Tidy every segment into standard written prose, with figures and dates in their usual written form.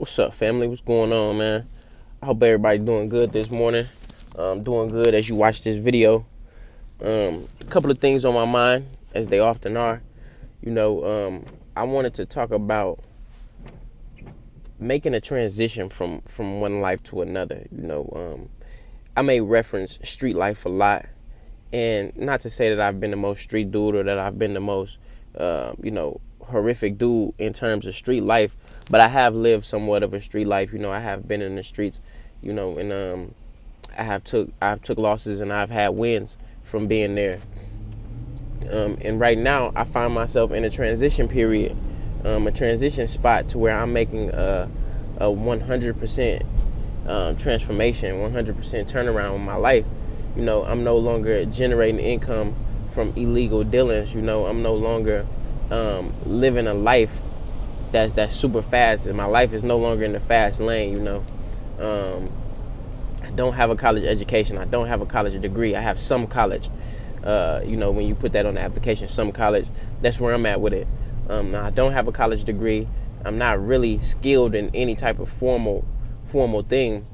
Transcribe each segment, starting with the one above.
What's up, family? What's going on, man? I hope everybody doing good this morning. Doing good as you watch this video. A couple of things on my mind, as they often are. I wanted to talk about making a transition from one life to another. I may reference street life a lot, and not to say that I've been the most street dude or that I've been the most, horrific dude in terms of street life, but I have lived somewhat of a street life. I have been in the streets, and I've took losses and I've had wins from being there. And right now I find myself in a transition period, a transition spot to where I'm making a 100% transformation, 100% turnaround in my life. I'm no longer generating income from illegal dealings. I'm no longer living a life that's super fast, and my life is no longer in the fast lane. I don't have a college education. I don't have a college degree. I have some college. When you put that on the application, some college, that's where I'm at with it. I don't have a college degree. I'm not really skilled in any type of formal thing.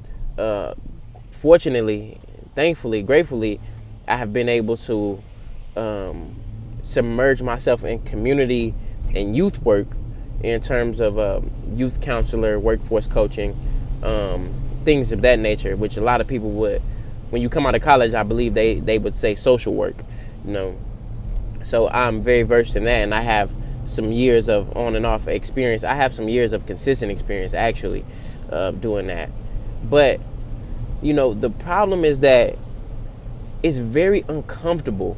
Fortunately, thankfully, gratefully, I have been able to submerge myself in community and youth work in terms of youth counselor, workforce coaching, things of that nature, which a lot of people would, when you come out of college, I believe they would say social work, So I'm very versed in that, and I have some years of on and off experience. I have some years of consistent experience, actually, doing that. But, the problem is that it's very uncomfortable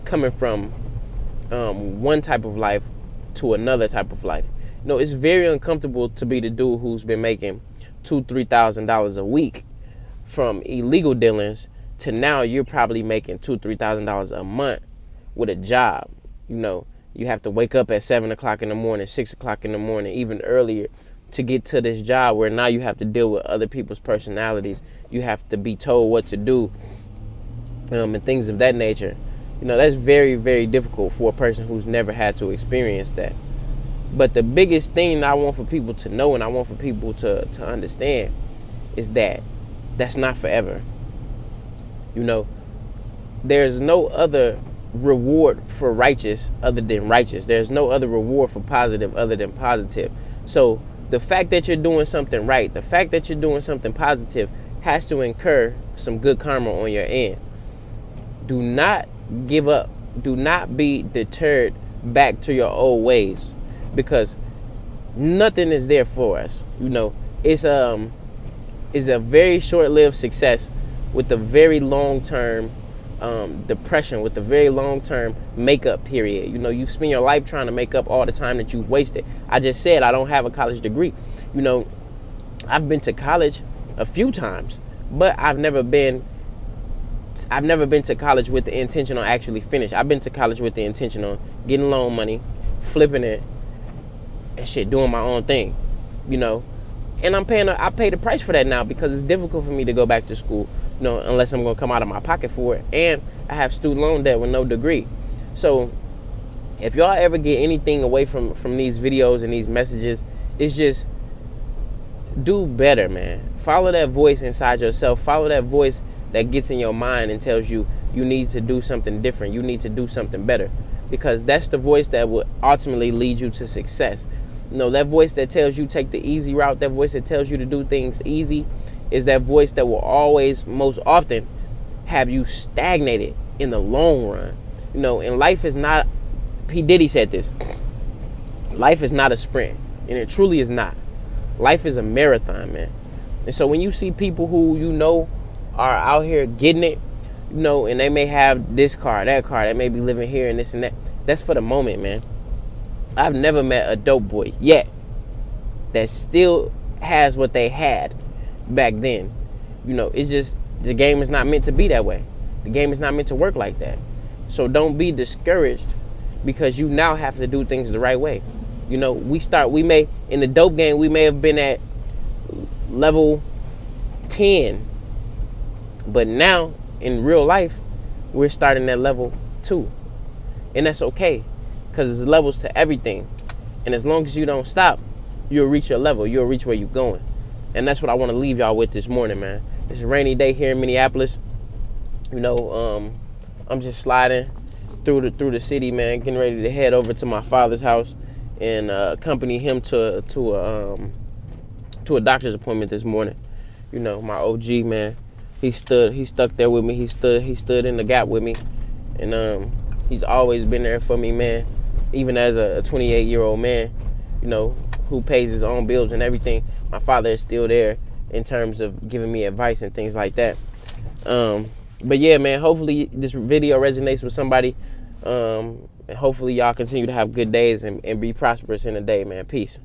coming from one type of life to another type of life. It's very uncomfortable to be the dude who's been making $2,000-$3,000 a week from illegal dealings to now you're probably making $2,000-$3,000 a month with a job. You have to wake up at 7 o'clock in the morning, 6 o'clock in the morning, even earlier, to get to this job where now you have to deal with other people's personalities. You have to be told what to do, and things of that nature. That's very, very difficult for a person who's never had to experience that. But the biggest thing I want for people to know, and I want for people to understand, is that that's not forever. There's no other reward for righteous other than righteous. There's no other reward for positive other than positive. So the fact that you're doing something right, the fact that you're doing something positive, has to incur some good karma on your end. Do not give up. Do not be deterred back to your old ways, because nothing is there for us. It's a very short-lived success with a very long-term depression, with a very long-term makeup period. You spend your life trying to make up all the time that you've wasted. I just said I don't have a college degree. I've been to college a few times, but I've never been to college with the intention on actually finish. I've been to college with the intention on getting loan money, flipping it, and shit, doing my own thing, And I pay the price for that now, because it's difficult for me to go back to school, unless I'm going to come out of my pocket for it. And I have student loan debt with no degree. So if y'all ever get anything away from these videos and these messages, it's just do better, man. Follow that voice inside yourself. Follow that voice that gets in your mind and tells you need to do something different. You need to do something better, because that's the voice that will ultimately lead you to success. That voice that tells you take the easy route, that voice that tells you to do things easy, is that voice that will always, most often, have you stagnated in the long run. And life is not, P. Diddy said this, life is not a sprint, and it truly is not. Life is a marathon, man. And so when you see people who are out here getting it, and they may have this car, that car, they may be living here and this and that, that's for the moment, man. I've never met a dope boy yet that still has what they had back then. It's just, the game is not meant to be that way. The game is not meant to work like that. So don't be discouraged because you now have to do things the right way. In the dope game, we may have been at level 10, but now in real life, we're starting at level 2. And that's okay, because there's levels to everything. And as long as you don't stop, you'll reach your level. You'll reach where you're going. And that's what I want to leave y'all with this morning, man. It's a rainy day here in Minneapolis. You know, I'm just sliding through the city, man, getting ready to head over to my father's house and accompany him to a doctor's appointment this morning. You know, my OG, man, he stuck there with me. He stood in the gap with me, and he's always been there for me, man. Even as a 28-year-old man, you know, who pays his own bills and everything, my father is still there in terms of giving me advice and things like that. But yeah, man, hopefully this video resonates with somebody. And hopefully y'all continue to have good days and be prosperous in the day, man. Peace.